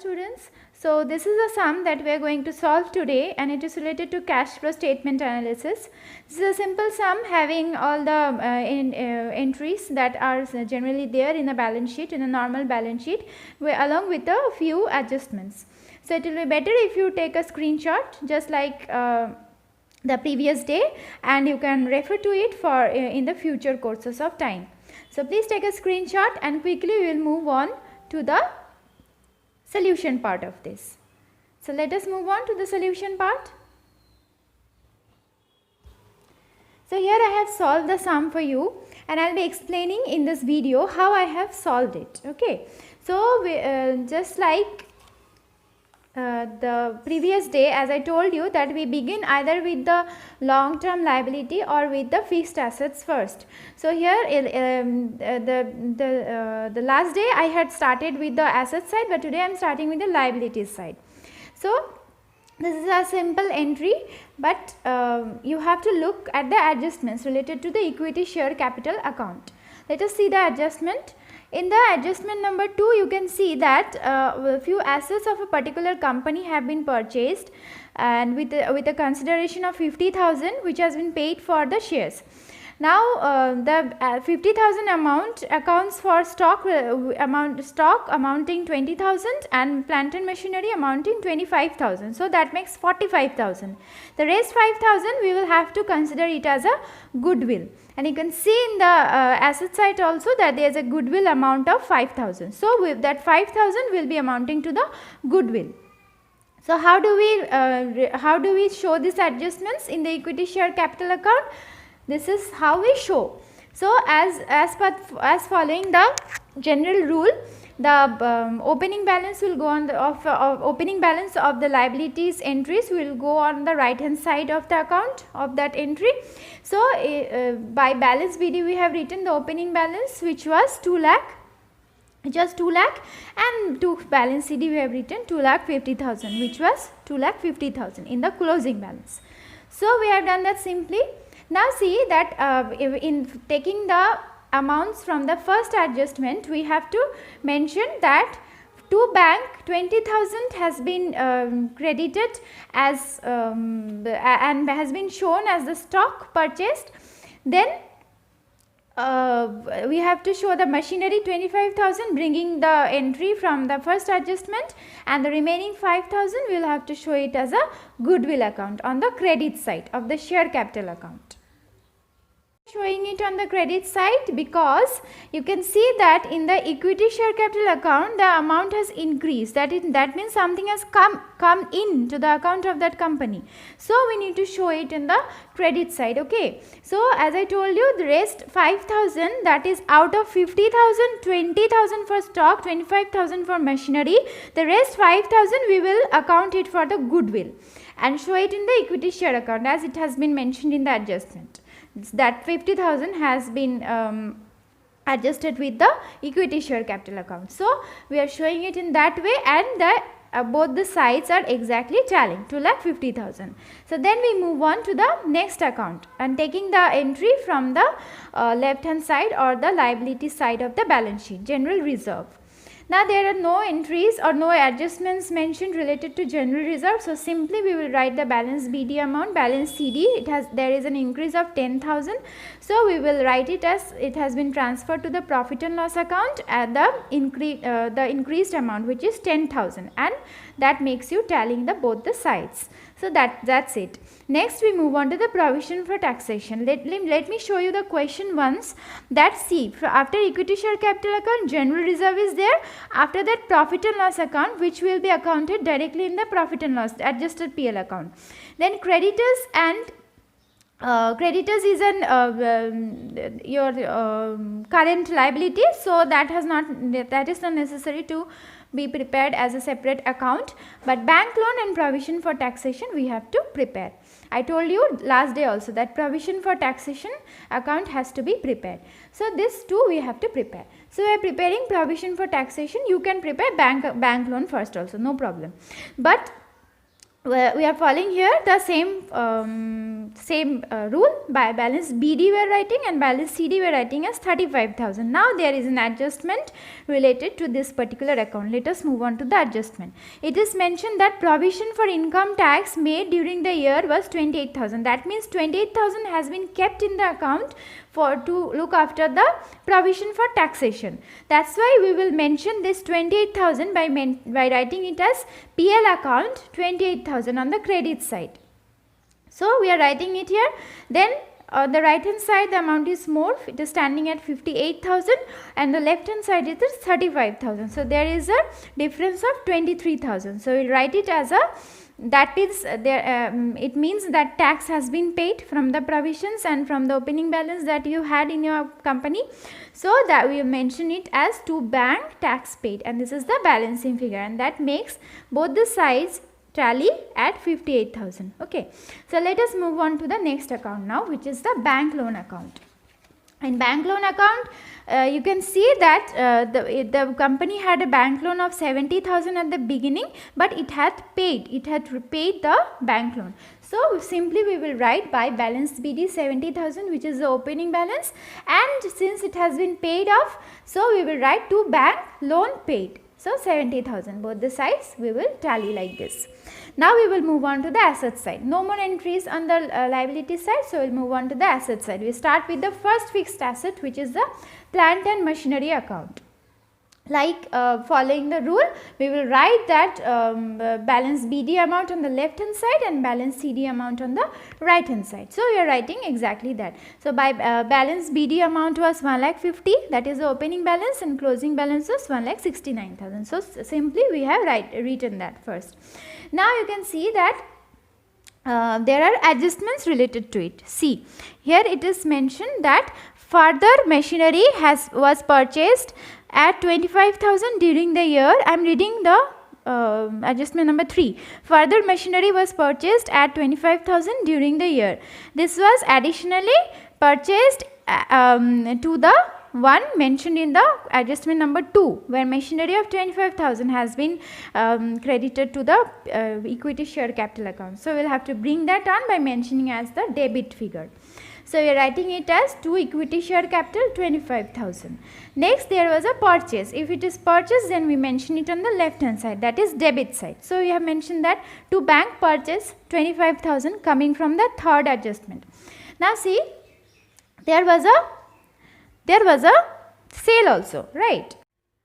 students. So this is a sum that we are going to solve today, and it is related to cash flow statement analysis. This is a simple sum having all the entries that are generally there in a balance sheet, in a normal balance sheet, along with a few adjustments. So it will be better if you take a screenshot just like the previous day, and you can refer to it for in the future courses of time. So please take a screenshot, and quickly we will move on to the solution part of this. So let us move on to the solution part. So here I have solved the sum for you, and I will be explaining in this video how I have solved it. Okay. So we, just like the previous day, as I told you that we begin either with the long term liability or with the fixed assets first. So here the last day I had started with the asset side, but today I am starting with the liabilities side. So this is a simple entry, but you have to look at the adjustments related to the equity share capital account. Let us see the adjustment. In the adjustment number 2, you can see that a few assets of a particular company have been purchased, and with a consideration of 50,000 which has been paid for the shares. Now the 50,000 amount accounts for stock amounting 20,000 and plant and machinery amounting 25,000. So that makes 45,000. The rest 5,000 we will have to consider it as a goodwill, and you can see in the asset side also that there is a goodwill amount of 5,000. So with that 5,000 will be amounting to the goodwill. So how do we show these adjustments in the equity share capital account? This is how we show. So as following the general rule, the opening balance will go on the opening balance of the liabilities entries will go on the right hand side of the account of that entry. So by balance BD we have written the opening balance, which was 2 lakh, just 2 lakh, and to balance CD we have written 2,50,000, which was 2,50,000 in the closing balance. So we have done that simply. Now see that in taking the amounts from the first adjustment, we have to mention that to bank 20,000 has been credited as and has been shown as the stock purchased. Then we have to show the machinery 25,000, bringing the entry from the first adjustment, and the remaining 5,000 we will have to show it as a goodwill account on the credit side of the share capital account. Showing it on the credit side because you can see that in the equity share capital account the amount has increased. That means something has come in to the account of that company. So we need to show it in the credit side. Okay. So as I told you, the rest 5,000, that is out of 50,000, 20,000 for stock, 25,000 for machinery. The rest 5,000 we will account it for the goodwill and show it in the equity share account as it has been mentioned in the adjustment. That 50,000 has been adjusted with the equity share capital account. So we are showing it in that way, and the both the sides are exactly tallying 2,50,000. So then we move on to the next account and taking the entry from the left hand side or the liability side of the balance sheet, general reserve. Now there are no entries or no adjustments mentioned related to general reserve. So simply we will write the balance BD amount, balance CD. There is an increase of 10,000. So we will write it as it has been transferred to the profit and loss account at the increased amount, which is 10,000, and that makes you tallying the both the sides. So that's it. Next we move on to the provision for taxation. Let me show you the question once. That see, after equity share capital account, general reserve is there. After that, profit and loss account, which will be accounted directly in the profit and loss adjusted PL account. Then creditors and creditors is an your current liability, so that is not necessary to be prepared as a separate account, but bank loan and provision for taxation we have to prepare. I told you last day also that provision for taxation account has to be prepared. So this too we have to prepare. So we are preparing provision for taxation. You can prepare bank loan first also, no problem. But we are following here the same same rule, by balance BD we are writing and balance CD we are writing as 35,000. Now there is an adjustment related to this particular account. Let us move on to the adjustment. It is mentioned that provision for income tax made during the year was 28,000. That means 28,000 has been kept in the account to look after the provision for taxation. That's why we will mention this 28,000 by writing it as PL account 28,000 on the credit side. So we are writing it here. Then on the right hand side the amount is more, it is standing at 58,000, and the left hand side it is 35,000. So there is a difference of 23,000. So we will write it as a, that is there, it means that tax has been paid from the provisions and from the opening balance that you had in your company. So that we mention it as to bank tax paid, and this is the balancing figure, and that makes both the sides tally at 58,000. Okay, so let us move on to the next account now, which is the bank loan account. In bank loan account, you can see that the company had a bank loan of 70,000 at the beginning, but it had repaid the bank loan. So simply we will write by balance BD 70,000, which is the opening balance, and since it has been paid off, so we will write to bank loan paid. So 70,000, both the sides we will tally like this. Now we will move on to the asset side. No more entries on the liability side, so we will move on to the asset side. We start with the first fixed asset, which is the plant and machinery account. Like following the rule, we will write that balance BD amount on the left hand side and balance CD amount on the right hand side. So we are writing exactly that. So by balance BD amount was 1,50,000, that is the opening balance, and closing balance was 1,69,000. So simply we have written that first. Now you can see that there are adjustments related to it. See, here it is mentioned that further machinery was purchased at 25,000 during the year. I am reading the adjustment number 3. Further machinery was purchased at 25,000 during the year. This was additionally purchased to the one mentioned in the adjustment number 2, where machinery of 25,000 has been credited to the equity share capital account. So we will have to bring that on by mentioning as the debit figure. So we are writing it as to equity share capital 25,000. Next there was a purchase. If it is purchase, then we mention it on the left hand side, that is debit side. So we have mentioned that to bank purchase 25,000 coming from the third adjustment. Now see, there was a sale also, right?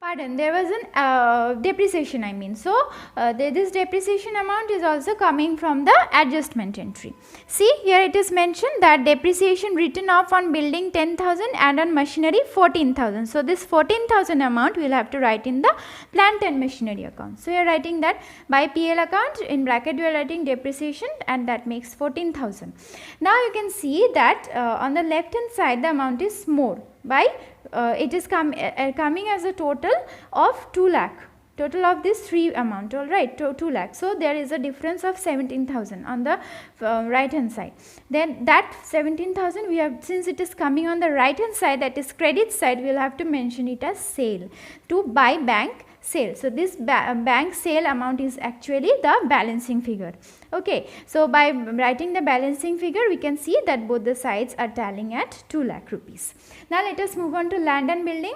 Pardon, there was an depreciation, I mean. So this depreciation amount is also coming from the adjustment entry. See, here it is mentioned that depreciation written off on building 10,000 and on machinery 14,000. So this 14,000 amount we will have to write in the plant and machinery account. So you are writing that by PL account, in bracket you are writing depreciation, and that makes 14,000. Now you can see that on the left hand side the amount is more by it is coming as a total of 2 lakh, total of this 3 amount, all right, 2 lakh. So there is a difference of 17,000 on the right hand side. Then that 17,000 we have, since it is coming on the right hand side, that is credit side, we will have to mention it as sale, to buy bank sale. So this bank sale amount is actually the balancing figure. Okay, so by writing the balancing figure, we can see that both the sides are tallying at 2 lakh rupees. Now let us move on to land and building.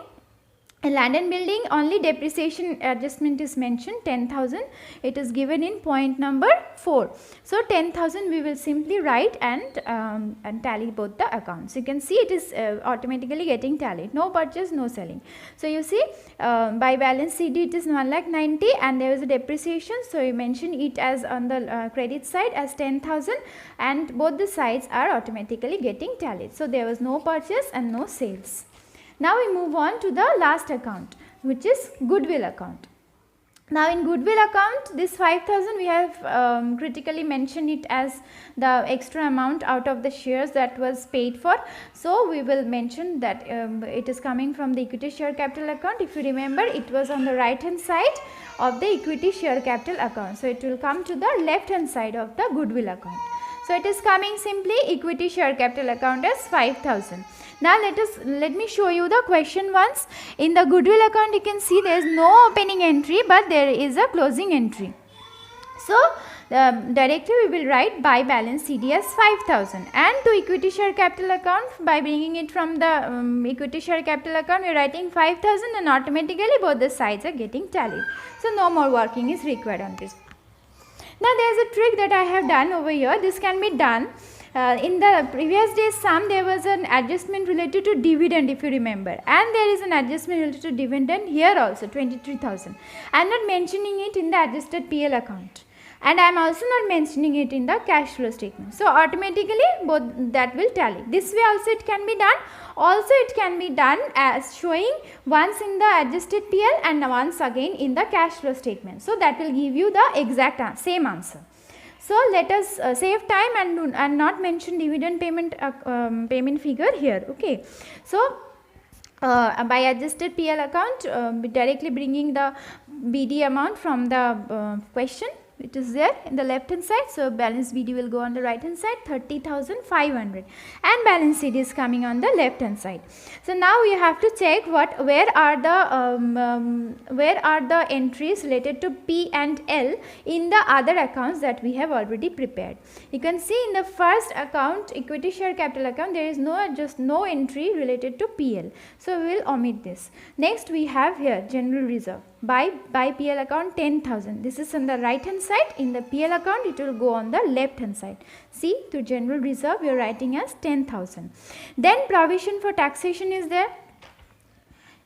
In land and building, only depreciation adjustment is mentioned, 10,000. It is given in point number 4. So 10,000 we will simply write and tally both the accounts. You can see it is automatically getting tallied. No purchase, no selling. So you see by balance CD it is 1,90,000 and there is a depreciation. So you mention it as on the credit side as 10,000, and both the sides are automatically getting tallied. So there was no purchase and no sales. Now we move on to the last account, which is goodwill account. Now in goodwill account, this 5,000 we have critically mentioned it as the extra amount out of the shares that was paid for. So we will mention that it is coming from the equity share capital account. If you remember, it was on the right hand side of the equity share capital account. So it will come to the left hand side of the goodwill account. So it is coming simply equity share capital account as 5,000. Now let me show you the question once. In the goodwill account you can see there is no opening entry, but there is a closing entry. So directly we will write by balance CD as 5,000, and to equity share capital account, by bringing it from the equity share capital account, we are writing 5,000, and automatically both the sides are getting tallied. So no more working is required on this. Now there is a trick that I have done over here. This can be done. In the previous day's sum, there was an adjustment related to dividend, if you remember, and there is an adjustment related to dividend here also, 23,000. I am not mentioning it in the adjusted PL account, and I am also not mentioning it in the cash flow statement. So automatically both that will tally. This way also it can be done. Also it can be done as showing once in the adjusted PL and once again in the cash flow statement. So that will give you the exact same answer. So let us save time and not mention dividend payment figure here. Okay. So by adjusted PL account, directly bringing the BD amount from the question. It is there in the left hand side. So balance BD will go on the right hand side, 30,500, and balance CD is coming on the left hand side. So now we have to check where are the entries related to P and L in the other accounts that we have already prepared. You can see in the first account, equity share capital account, there is no entry related to PL. So we will omit this. Next we have here general reserve. By PL account 10,000. This is on the right hand side. In the PL account it will go on the left hand side. See, to general reserve we are writing as 10,000. Then provision for taxation is there.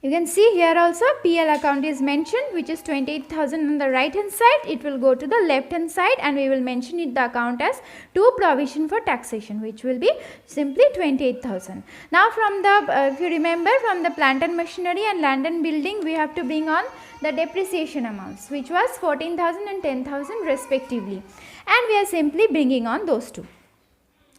You can see here also PL account is mentioned, which is 28,000 on the right hand side. It will go to the left hand side, and we will mention it the account as to provision for taxation, which will be simply 28,000. Now from the if you remember, from the plant and machinery and land and building, we have to bring on the depreciation amounts, which was 14,000 and 10,000 respectively, and we are simply bringing on those two.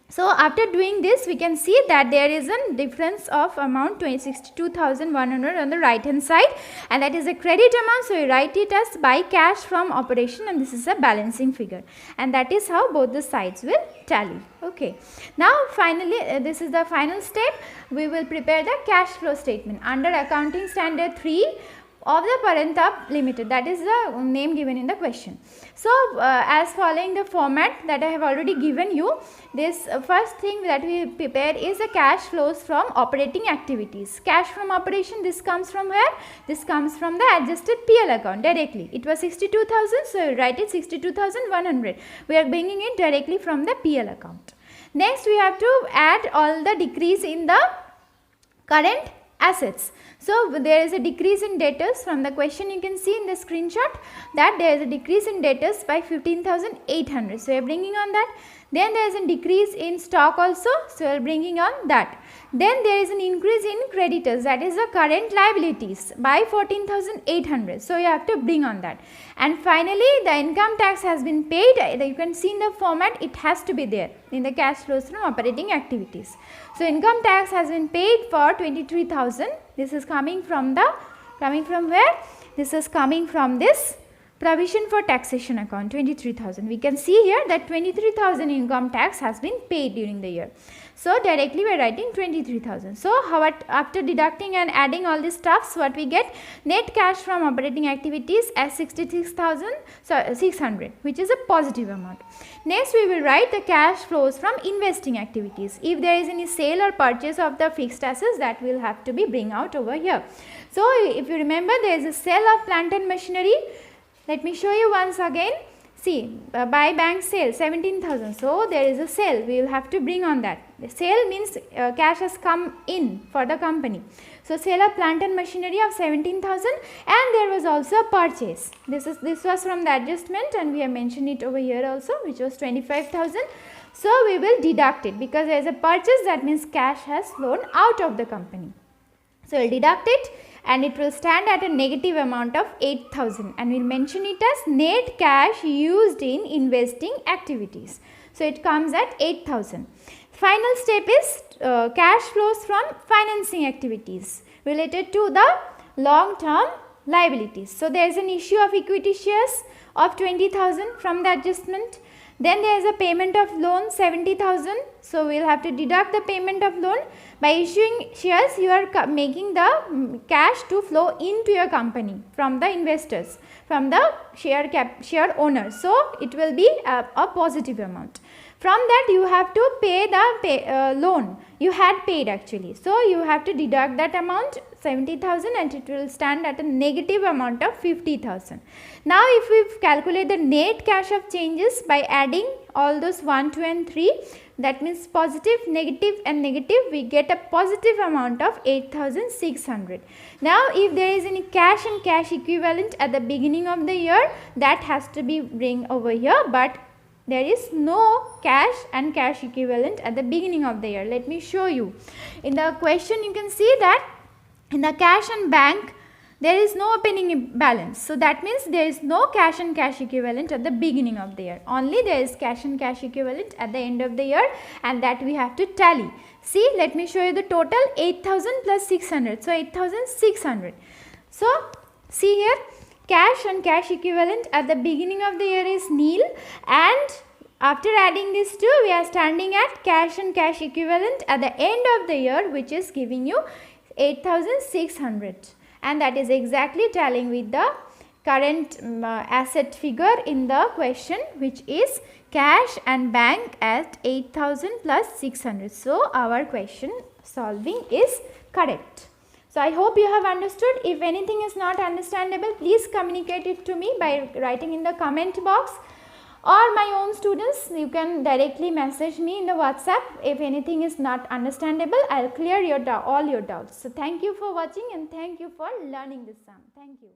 So after doing this, we can see that there is a difference of amount 62,100 on the right hand side, and that is a credit amount. So we write it as by cash from operation, and this is a balancing figure, and that is how both the sides will tally. Okay. Now finally, this is the final step. We will prepare the cash flow statement under accounting standard 3 of the Paranthap Limited, that is the name given in the question. So as following the format that I have already given you, this first thing that we prepare is the cash flows from operating activities. Cash from operation, this comes from where? This comes from the adjusted PL account directly. It was 62,000, so we write it 62,100. We are bringing it directly from the PL account. Next we have to add all the decrease in the current assets. So there is a decrease in debtors. From the question you can see in the screenshot that there is a decrease in debtors by 15,800. So we are bringing on that. Then there is a decrease in stock also, so we are bringing on that. Then there is an increase in creditors, that is the current liabilities, by 14,800. So you have to bring on that. And finally the income tax has been paid. You can see in the format, it has to be there in the cash flows from operating activities. So income tax has been paid for 23,000. This is coming from where? This is coming from this provision for taxation account, 23,000. We can see here that 23,000 income tax has been paid during the year. So directly we are writing 23,000. So after deducting and adding all these stuffs, what we get? Net cash from operating activities as 66,600, which is a positive amount. Next we will write the cash flows from investing activities. If there is any sale or purchase of the fixed assets, that will have to be bring out over here. So if you remember, there is a sale of plant and machinery. Let me show you once again. See, by bank sale 17,000. So there is a sale. We will have to bring on that. The sale means cash has come in for the company. So sale of plant and machinery of 17,000, and there was also a purchase. This was from the adjustment, and we have mentioned it over here also, which was 25,000. So we will deduct it because there is a purchase. That means cash has flown out of the company. So we will deduct it, and it will stand at a negative amount of 8,000, and we will mention it as net cash used in investing activities. So it comes at 8,000. Final step is cash flows from financing activities related to the long term liabilities. So there is an issue of equity shares of 20,000 from the adjustment. Then there is a payment of loan 70,000. So we will have to deduct the payment of loan. By issuing shares, you are making the cash to flow into your company from the investors, from the share owners. So it will be a positive amount. From that you have to pay the loan you had paid actually. So you have to deduct that amount 70,000 and it will stand at a negative amount of 50,000. Now if we calculate the net cash of changes by adding all those 1, 2 and 3, that means positive, negative and negative, we get a positive amount of 8,600. Now if there is any cash and cash equivalent at the beginning of the year, that has to be bring over here, but there is no cash and cash equivalent at the beginning of the year. Let me show you. In the question you can see that in the cash and bank there is no opening balance. So that means there is no cash and cash equivalent at the beginning of the year. Only there is cash and cash equivalent at the end of the year, and that we have to tally. See, let me show you the total 8,000 plus 600. So 8,600. So see here, cash and cash equivalent at the beginning of the year is nil, and after adding these two we are standing at cash and cash equivalent at the end of the year, which is giving you 8,600, and that is exactly tallying with the current asset figure in the question, which is cash and bank at 8,000 plus 600. So our question solving is correct. So I hope you have understood. If anything is not understandable, please communicate it to me by writing in the comment box, or my own students, you can directly message me in the WhatsApp. If anything is not understandable, I will clear all your doubts. So thank you for watching and thank you for learning this sum. Thank you.